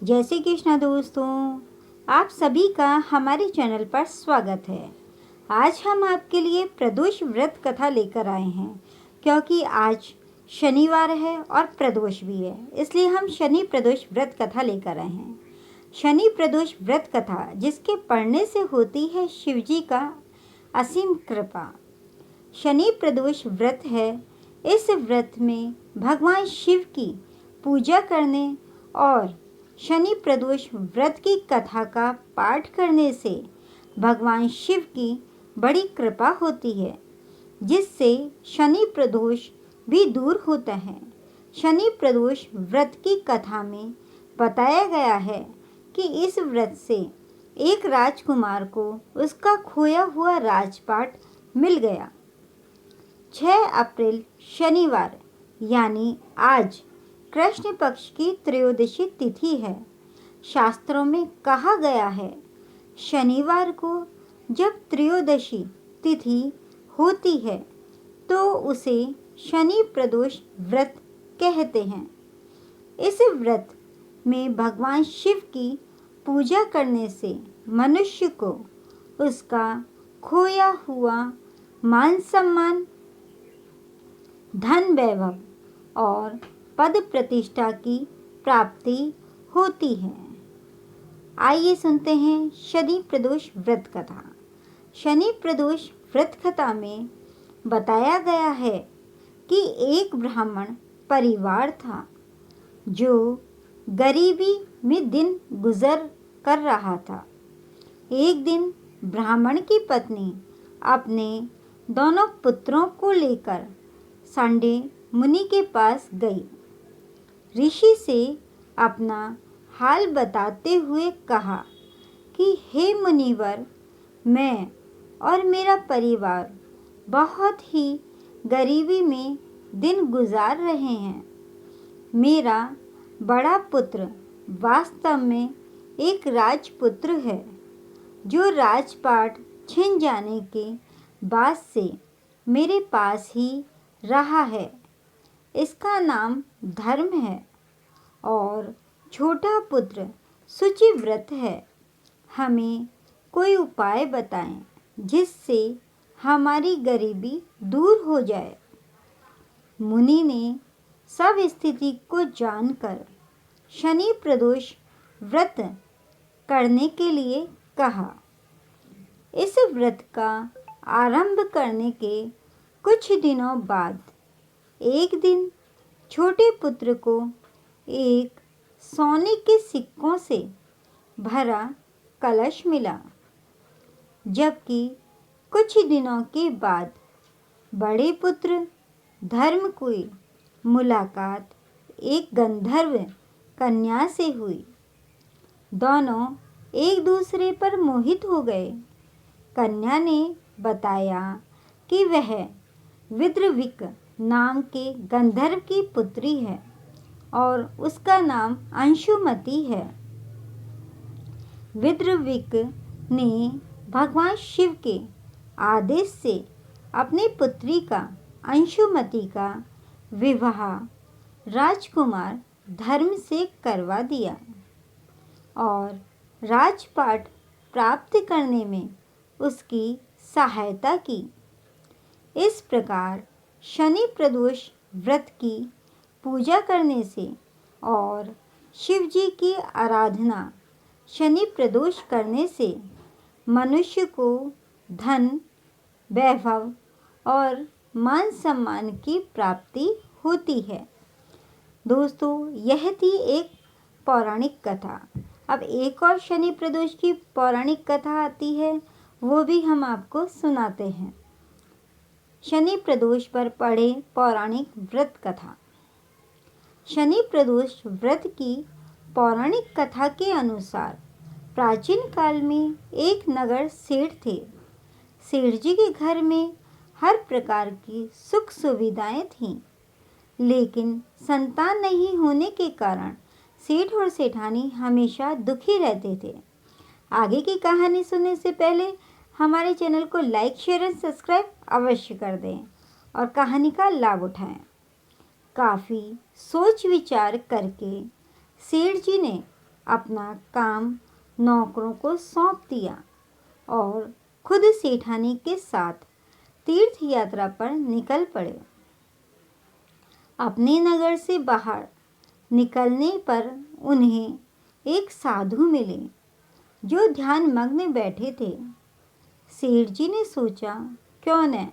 जय श्री कृष्ण दोस्तों, आप सभी का हमारे चैनल पर स्वागत है। आज हम आपके लिए प्रदोष व्रत कथा लेकर आए हैं, क्योंकि आज शनिवार है और प्रदोष भी है, इसलिए हम शनि प्रदोष व्रत कथा लेकर आए हैं। शनि प्रदोष व्रत कथा जिसके पढ़ने से होती है शिव जी का असीम कृपा। शनि प्रदोष व्रत है। इस व्रत में भगवान शिव की पूजा करने और शनि प्रदोष व्रत की कथा का पाठ करने से भगवान शिव की बड़ी कृपा होती है, जिससे शनि प्रदोष भी दूर होता है। शनि प्रदोष व्रत की कथा में बताया गया है कि इस व्रत से एक राजकुमार को उसका खोया हुआ राजपाट मिल गया। 6 अप्रैल शनिवार यानी आज कृष्ण पक्ष की त्रयोदशी तिथि है। शास्त्रों में कहा गया है, शनिवार को जब त्रयोदशी तिथि होती है तो उसे शनि प्रदोष व्रत कहते हैं। इस व्रत में भगवान शिव की पूजा करने से मनुष्य को उसका खोया हुआ मान सम्मान, धन वैभव और पद प्रतिष्ठा की प्राप्ति होती है। आइए सुनते हैं शनि प्रदोष व्रत कथा। शनि प्रदोष व्रत कथा में बताया गया है कि एक ब्राह्मण परिवार था जो गरीबी में दिन गुजर कर रहा था। एक दिन ब्राह्मण की पत्नी अपने दोनों पुत्रों को लेकर सांडे मुनि के पास गई। ऋषि से अपना हाल बताते हुए कहा कि हे मुनिवर, मैं और मेरा परिवार बहुत ही गरीबी में दिन गुजार रहे हैं। मेरा बड़ा पुत्र वास्तव में एक राजपुत्र है, जो राजपाट छिन जाने के बाद से मेरे पास ही रहा है। इसका नाम धर्म है और छोटा पुत्र शुचिव्रत है। हमें कोई उपाय बताएं जिससे हमारी गरीबी दूर हो जाए। मुनि ने सब स्थिति को जानकर शनि प्रदोष व्रत करने के लिए कहा। इस व्रत का आरंभ करने के कुछ दिनों बाद एक दिन छोटे पुत्र को एक सोने के सिक्कों से भरा कलश मिला, जबकि कुछ दिनों के बाद बड़े पुत्र धर्म की मुलाकात एक गंधर्व कन्या से हुई। दोनों एक दूसरे पर मोहित हो गए। कन्या ने बताया कि वह विद्रविक नाम के गंधर्व की पुत्री है और उसका नाम अंशुमति है। विद्रविक ने भगवान शिव के आदेश से अपनी पुत्री का अंशुमति का विवाह राजकुमार धर्म से करवा दिया और राजपाट प्राप्त करने में उसकी सहायता की। इस प्रकार शनि प्रदोष व्रत की पूजा करने से और शिव जी की आराधना शनि प्रदोष करने से मनुष्य को धन, वैभव और मान सम्मान की प्राप्ति होती है। दोस्तों, यह थी एक पौराणिक कथा। अब एक और शनि प्रदोष की पौराणिक कथा आती है, वो भी हम आपको सुनाते हैं। शनि प्रदोष पर पढ़े पौराणिक व्रत कथा। शनि प्रदोष व्रत की पौराणिक कथा के अनुसार प्राचीन काल में एक नगर सेठ थे। सेठ जी के घर में हर प्रकार की सुख सुविधाएं थीं, लेकिन संतान नहीं होने के कारण सेठ और सेठानी हमेशा दुखी रहते थे। आगे की कहानी सुनने से पहले हमारे चैनल को लाइक, शेयर और सब्सक्राइब अवश्य कर दें और कहानी का लाभ उठाएं। काफ़ी सोच विचार करके सेठ जी ने अपना काम नौकरों को सौंप दिया और खुद सेठानी के साथ तीर्थ यात्रा पर निकल पड़े। अपने नगर से बाहर निकलने पर उन्हें एक साधु मिले जो ध्यान मग्न बैठे थे। सेठ जी ने सोचा, क्यों न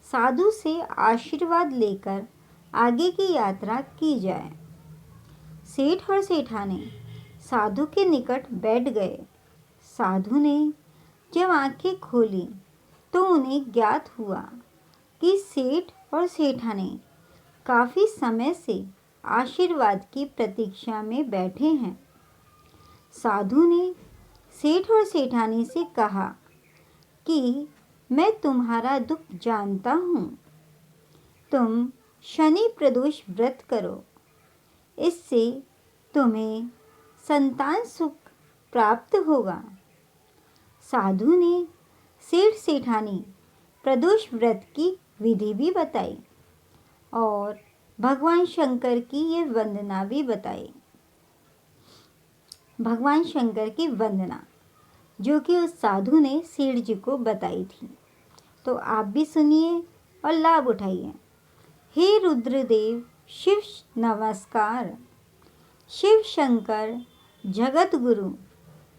साधु से आशीर्वाद लेकर आगे की यात्रा की जाए। सेठ और सेठानी साधु के निकट बैठ गए। साधु ने जब आंखें खोली तो उन्हें ज्ञात हुआ कि सेठ और सेठानी काफी समय से आशीर्वाद की प्रतीक्षा में बैठे हैं। साधु ने सेठ और सेठानी से कहा कि मैं तुम्हारा दुख जानता हूँ। तुम शनि प्रदोष व्रत करो, इससे तुम्हें संतान सुख प्राप्त होगा। साधु ने सेठ सेठानी प्रदोष व्रत की विधि भी बताई और भगवान शंकर की ये वंदना भी बताई। भगवान शंकर की वंदना जो कि उस साधु ने सेठ जी को बताई थी। तो आप भी सुनिए और लाभ उठाइए। हे रुद्रदेव शिव नमस्कार, शिव शंकर जगत गुरु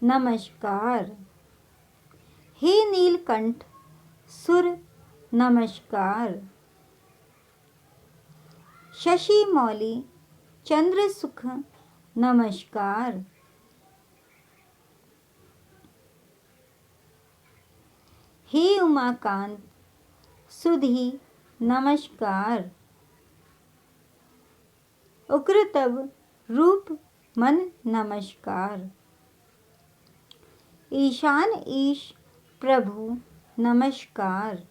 नमस्कार, हे नीलकंठ सुर नमस्कार, शशि मौली चंद्र सुख नमस्कार, हे उमाकांत सुधी नमस्कार, उग्रतव रूप मन नमस्कार, ईशान ईश प्रभु नमस्कार,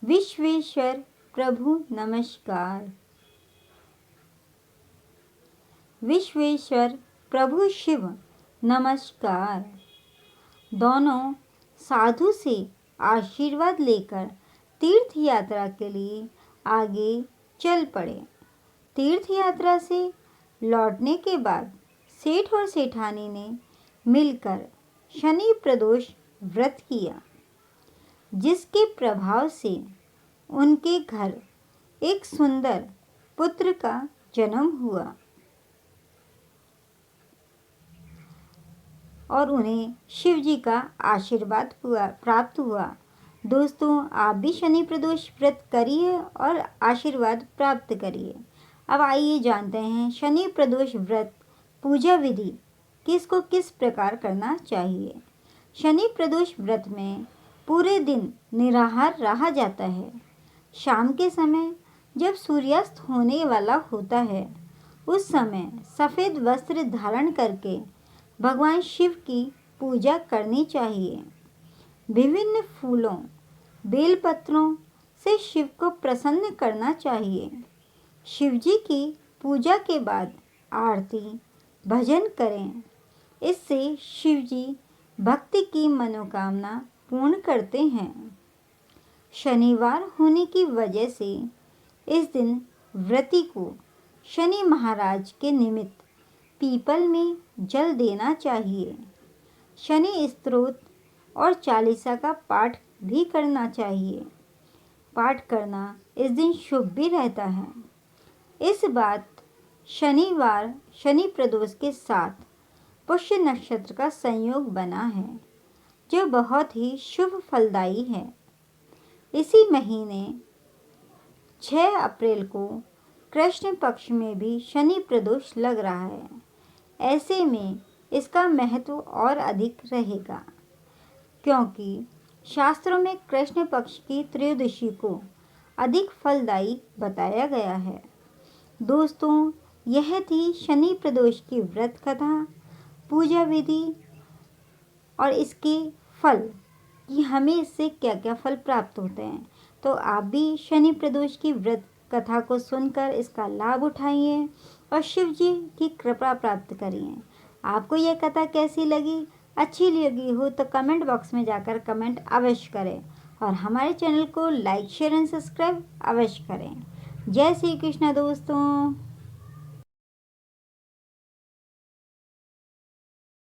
विश्वेश्वर प्रभु नमस्कार, विश्वेश्वर प्रभु शिव नमस्कार। दोनों साधु से आशीर्वाद लेकर तीर्थ यात्रा के लिए आगे चल पड़े। तीर्थ यात्रा से लौटने के बाद सेठ और सेठानी ने मिलकर शनि प्रदोष व्रत किया, जिसके प्रभाव से उनके घर एक सुंदर पुत्र का जन्म हुआ और उन्हें शिव जी का आशीर्वाद प्राप्त हुआ। दोस्तों, आप भी शनि प्रदोष व्रत करिए और आशीर्वाद प्राप्त करिए। अब आइए जानते हैं शनि प्रदोष व्रत पूजा विधि किसको किस प्रकार करना चाहिए। शनि प्रदोष व्रत में पूरे दिन निराहार रहा जाता है। शाम के समय जब सूर्यास्त होने वाला होता है, उस समय सफ़ेद वस्त्र धारण करके भगवान शिव की पूजा करनी चाहिए। विभिन्न फूलों, बेलपत्रों से शिव को प्रसन्न करना चाहिए। शिव जी की पूजा के बाद आरती भजन करें। इससे शिव जी भक्ति की मनोकामना पूर्ण करते हैं। शनिवार होने की वजह से इस दिन व्रती को शनि महाराज के निमित्त पीपल में जल देना चाहिए। शनि स्तोत्र और चालीसा का पाठ भी करना चाहिए। पाठ करना इस दिन शुभ भी रहता है। इस बात शनिवार शनि प्रदोष के साथ पुष्य नक्षत्र का संयोग बना है, जो बहुत ही शुभ फलदायी है। इसी महीने 6 अप्रैल को कृष्ण पक्ष में भी शनि प्रदोष लग रहा है। ऐसे में इसका महत्व और अधिक रहेगा, क्योंकि शास्त्रों में कृष्ण पक्ष की त्रयोदशी को अधिक फलदायी बताया गया है। दोस्तों, यह थी शनि प्रदोष की व्रत कथा, पूजा विधि और इसके फल कि हमें इससे क्या क्या फल प्राप्त होते हैं। तो आप भी शनि प्रदोष की व्रत कथा को सुनकर इसका लाभ उठाइए और शिव जी की कृपा प्राप्त करिए। आपको यह कथा कैसी लगी? अच्छी लगी हो तो कमेंट बॉक्स में जाकर कमेंट अवश्य करें और हमारे चैनल को लाइक शेयर एंड सब्सक्राइब अवश्य करें। जय श्री कृष्ण दोस्तों।